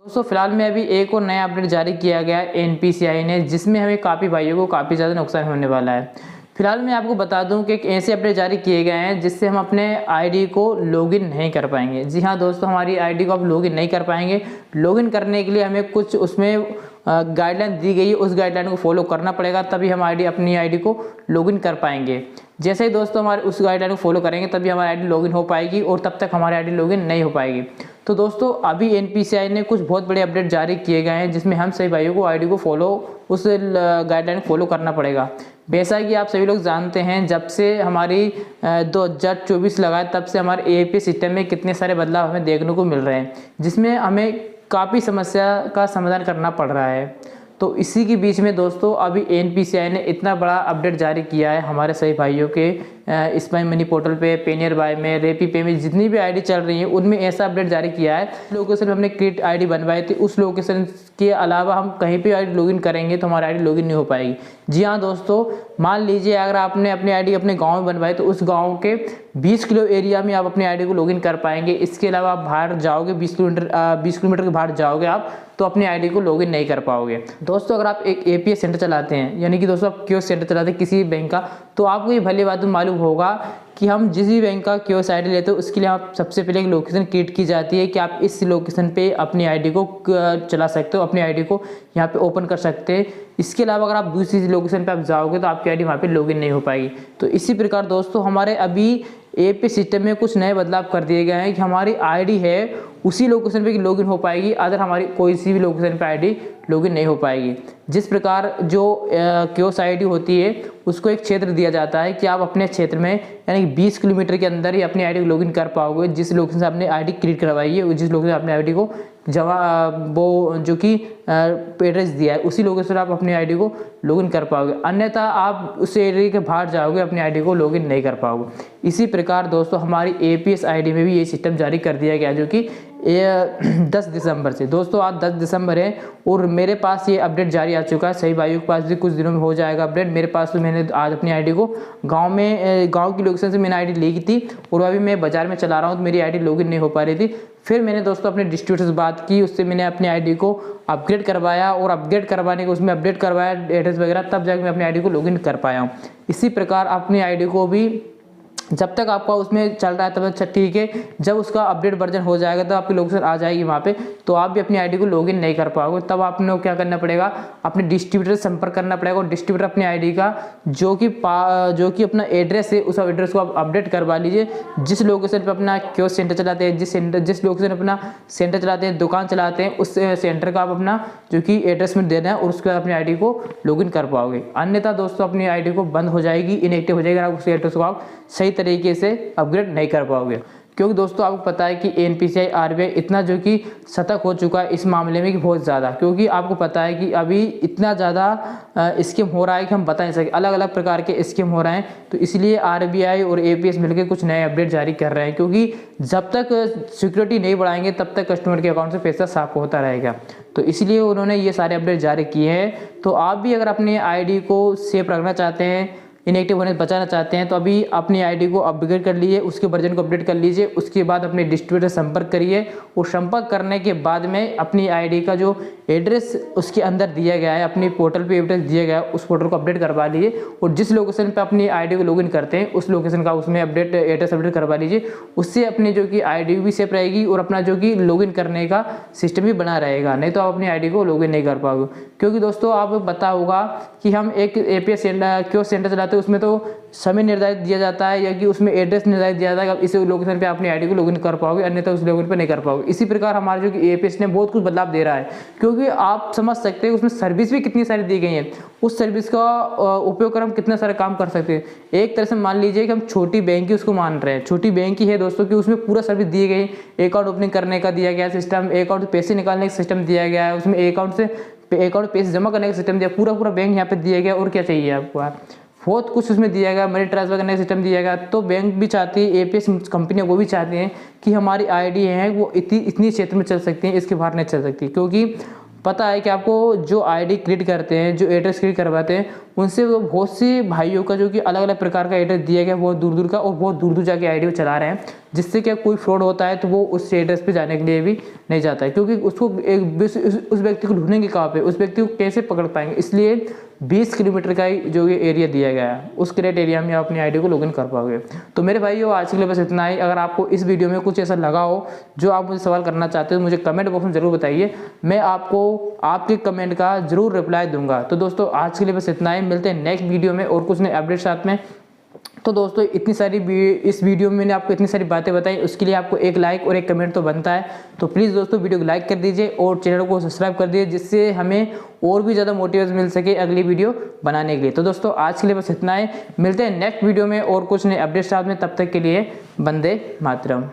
दोस्तों फिलहाल में अभी एक और नया अपडेट जारी किया गया है एनपीसीआई ने, जिसमें हमें काफ़ी भाइयों को काफ़ी ज़्यादा नुकसान होने वाला है। फिलहाल मैं आपको बता दूं कि एक ऐसे अपडेट जारी किए गए हैं जिससे हम अपने आईडी को लॉगिन नहीं कर पाएंगे। जी हाँ दोस्तों, हमारी आईडी को आप लॉगिन नहीं कर पाएंगे। लॉगिन करने के लिए हमें कुछ उसमें गाइडलाइन दी गई है, उस गाइडलाइन को फॉलो करना पड़ेगा, तभी हम अपनी आईडी को लॉगिन कर पाएंगे। जैसे ही दोस्तों हमारे उस गाइडलाइन को फॉलो करेंगे तभी हमारी आईडी लॉगिन हो पाएगी, और तब तक हमारी आईडी लॉगिन नहीं हो पाएगी। तो दोस्तों अभी एनपीसीआई ने कुछ बहुत बड़े अपडेट जारी किए गए हैं, जिसमें हम सभी भाइयों को आईडी को फॉलो उस गाइडलाइन को फॉलो करना पड़ेगा। जैसा कि आप सभी लोग जानते हैं, जब से हमारी 2024 लगा है तब से हमारे एपीएस सिस्टम में कितने सारे बदलाव हमें देखने को मिल रहे हैं, जिसमें हमें काफ़ी समस्या का समाधान करना पड़ रहा है। तो इसी के बीच में दोस्तों अभी एनपीसीआई ने इतना बड़ा अपडेट जारी किया है हमारे सभी भाइयों के स्पाई मनी पोर्टल पे, पेनियर बाय में, रेपी पे में जितनी भी आईडी चल रही है उनमें ऐसा अपडेट जारी किया है। लोकेशन में हमने क्रिएट आईडी बनवाई थी, उस लोकेशन के अलावा हम कहीं पे आईडी लॉगिन करेंगे तो हमारी आईडी लॉगिन नहीं हो पाएगी। जी हाँ दोस्तों, मान लीजिए अगर आपने अपनी आईडी अपने गाँव में बनवाई तो उस गाँव के 20 किलो एरिया में आप अपनी आईडी को लॉगिन कर पाएंगे। इसके अलावा आप बाहर जाओगे 20 किलोमीटर के बाहर जाओगे आप तो अपनी आईडी को लॉगिन नहीं कर पाओगे। दोस्तों अगर आप एक एपीएस सेंटर चलाते हैं, यानी कि दोस्तों आप कियोस्क सेंटर चलाते हैं किसी बैंक का, तो आपको ये भली बात मालूम होगा कि हम जिस भी बैंक का कियोस्क आईडी लेते हैं उसके लिए आप सबसे पहले एक लोकेशन क्रिएट की जाती है कि आप इस लोकेशन पे अपनी आईडी को चला सकते हो, अपनी आईडी को यहाँ पे ओपन कर सकते हैं। इसके अलावा अगर आप दूसरी लोकेशन पे आप जाओगे तो आपकी आईडी वहाँ पे लॉगिन नहीं हो पाएगी। तो इसी प्रकार दोस्तों हमारे अभी एपीएस सिस्टम में कुछ नए बदलाव कर दिए गए हैं कि हमारी आईडी है उसी लोकेशन पे लॉगिन हो पाएगी, अदर हमारी कोई सी भी लोकेशन पे आईडी लॉगिन नहीं हो पाएगी। जिस प्रकार जो कियोस्क आईडी होती है उसको एक क्षेत्र दिया जाता है कि आप अपने क्षेत्र में यानी कि 20 किलोमीटर के अंदर ही अपनी आईडी को लॉगिन कर पाओगे। जिस लोकेशन से आपने आईडी क्रिएट करवाई है, जिस लोकेशन से आपने आईडी को वो जो कि एड्रेस दिया है उसी लोकेशन से आप अपनी आईडी को लॉगिन कर पाओगे, अन्यथा आप उस एरिया के बाहर जाओगे अपनी आईडी को लॉगिन नहीं कर पाओगे। इसी प्रकार दोस्तों हमारी एपीएस आईडी में भी ये सिस्टम जारी कर दिया गया, जो कि 10 दिसंबर से। दोस्तों आज 10 दिसंबर है और मेरे पास ये अपडेट जारी आ चुका है। सही भाइयों के पास भी कुछ दिनों में हो जाएगा अपडेट। मेरे पास तो मैंने आज अपनी आईडी को गांव की लोकेशन से मैंने आईडी ली थी और अभी मैं बाजार में चला रहा हूँ तो मेरी आईडी लॉगिन नहीं हो पा रही थी। फिर मैंने दोस्तों अपने डिस्ट्रीब्यूटर से बात की, उससे मैंने अपनी आईडी को अपग्रेड करवाया और अपग्रेड करवाने के उसमें अपडेट करवाया एड्रेस वगैरह, तब जाकर मैं अपनी आईडी को लॉगिन कर पाया हूँ। इसी प्रकार अपनी आईडी को भी जब तक आपका उसमें चल रहा है तब अच्छा ठीक है, जब उसका अपडेट वर्जन हो जाएगा तब आपकी लोकेशन आ जाएगी वहाँ पे, तो आप भी अपनी आईडी को लॉगिन नहीं कर पाओगे। तब आपने क्या करना पड़ेगा, अपने डिस्ट्रीब्यूटर से संपर्क करना पड़ेगा और डिस्ट्रीब्यूटर अपनी आईडी का जो कि अपना एड्रेस है उस एड्रेस को आप अपडेट करवा लीजिए। जिस लोकेशन पर अपना कियोस्क सेंटर चलाते हैं, जिस लोकेशन पर अपना सेंटर चलाते हैं, दुकान चलाते हैं, उस सेंटर का आप अपना जो कि एड्रेस में देना है और उसके बाद अपनी आईडी को लॉगिन कर पाओगे। अन्यथा दोस्तों अपनी आईडी को बंद हो जाएगी, इनएक्टिव हो जाएगी, आप उस एड्रेस को आप सही तरीके से अपग्रेड नहीं कर पाओगे। क्योंकि दोस्तों आपको पता है कि एनपीसीआई आरबीआई इतना जो कि सतर्क हो चुका है इस मामले में कि बहुत ज़्यादा, क्योंकि आपको पता है कि अभी इतना ज़्यादा स्कीम हो रहा है कि हम बता नहीं सकते, अलग अलग प्रकार के स्कीम हो रहे हैं। तो इसलिए आरबीआई और एपीएस मिलकर कुछ नए अपडेट जारी कर रहे हैं, क्योंकि जब तक सिक्योरिटी नहीं बढ़ाएंगे तब तक कस्टमर के अकाउंट से पैसा साफ होता रहेगा। तो इसलिए उन्होंने ये सारे अपडेट जारी किए हैं। तो आप भी अगर अपनी आईडी को सेफ रखना चाहते हैं, इनएक्टिव होने से बचाना चाहते हैं, तो अभी अपनी आईडी को अपग्रेड कर लीजिए, उसके वर्जन को अपडेट कर लीजिए। उसके बाद अपने डिस्ट्रीब्यूटर से संपर्क करिए और संपर्क करने के बाद में अपनी आईडी का जो एड्रेस उसके अंदर दिया गया है, अपनी पोर्टल पे एड्रेस दिया गया है, उस पोर्टल को अपडेट करवा लीजिए और जिस लोकेशन पे अपनी आईडी को लॉगिन करते हैं उस लोकेशन का उसमें एड्रेस अपडेट करवा लीजिए। उससे अपनी जो कि आईडी भी सेफ रहेगी और अपना जो कि लॉगिन करने का सिस्टम भी बना रहेगा, नहीं तो आप अपनी आईडी को लॉगिन नहीं कर पाओगे। क्योंकि दोस्तों आपको पता होगा कि हम एक एपीएस कियोस्क सेंटर चलाते हैं, उसमें तो समय निर्धारित दिया जाता है या कि उसमें एड्रेस निर्धारित दिया जाता है कि आप इस लोकेशन पे अपनी आईडी को लॉगिन कर पाओगे, अन्यथा उस लोकेशन पे नहीं कर पाओगे। इसी प्रकार हमारे जो कि एपीएस ने बहुत कुछ बदलाव दे रहा है, क्योंकि आप समझ सकते हैं उसमें सर्विस भी कितनी सारी दी गई है। उस सर्विस का उपयोग कर हम कितने सारे काम कर सकते हैं। एक तरह से मान लीजिए कि हम छोटी बैंक की उसको मान रहे हैं, छोटी बैंक की है दोस्तों कि उसमें पूरा सर्विस दी गई, अकाउंट ओपनिंग करने का दिया गया सिस्टम, अकाउंट से पैसे निकालने का सिस्टम दिया गया है, उसमें अकाउंट पैसे जमा करने का सिस्टम दिया, पूरा बैंक यहाँ पे दिया गया। और क्या चाहिए आपको, बहुत कुछ उसमें दिया गया, मनी ट्रांसफर करने का सिस्टम दिया गया। तो बैंक भी चाहती है, एपीएस कंपनियां वो भी चाहती हैं कि हमारी आईडी है वो इतनी क्षेत्र में चल सकती है, इसके बाहर नहीं चल सकती। क्योंकि पता है कि आपको जो आईडी क्रिएट करते हैं, जो एड्रेस क्रिएट करवाते हैं, उनसे वो बहुत से भाइयों का जो कि अलग अलग प्रकार का एड्रेस दिया गया, बहुत दूर दूर का और बहुत दूर दूर जाके आईडी वो चला रहे हैं, जिससे क्या कोई फ्रॉड होता है तो वो उस एड्रेस पे जाने के लिए भी नहीं जाता है, क्योंकि उसको उस व्यक्ति को ढूंढेंगे कहाँ पे, उस व्यक्ति को कैसे पकड़ पाएंगे। इसलिए 20 किलोमीटर का जो ये एरिया दिया गया है, उस क्रिएट एरिया में आप अपनी आईडी को लॉगिन कर पाओगे। तो मेरे भाइयों आज के लिए बस इतना ही। अगर आपको इस वीडियो में कुछ ऐसा लगा हो जो आप मुझे सवाल करना चाहते हो, मुझे कमेंट बॉक्स में जरूर बताइए, मैं आपको आपके कमेंट का जरूर रिप्लाई दूंगा। तो दोस्तों आज के लिए बस इतना ही, मिलते हैं नेक्स्ट वीडियो में और कुछ नए अपडेट साथ में। तो दोस्तों इस वीडियो में मैंने आपको इतनी सारी बातें बताई, उसके लिए आपको एक लाइक और एक कमेंट तो बनता है। तो प्लीज़ दोस्तों वीडियो को लाइक कर दीजिए और चैनल को सब्सक्राइब कर दीजिए, जिससे हमें और भी ज़्यादा मोटिवेशन मिल सके अगली वीडियो बनाने के लिए। तो दोस्तों आज के लिए बस इतना है, मिलते हैं नेक्स्ट वीडियो में और कुछ नए अपडेट साथ में। तब तक के लिए वंदे मातरम।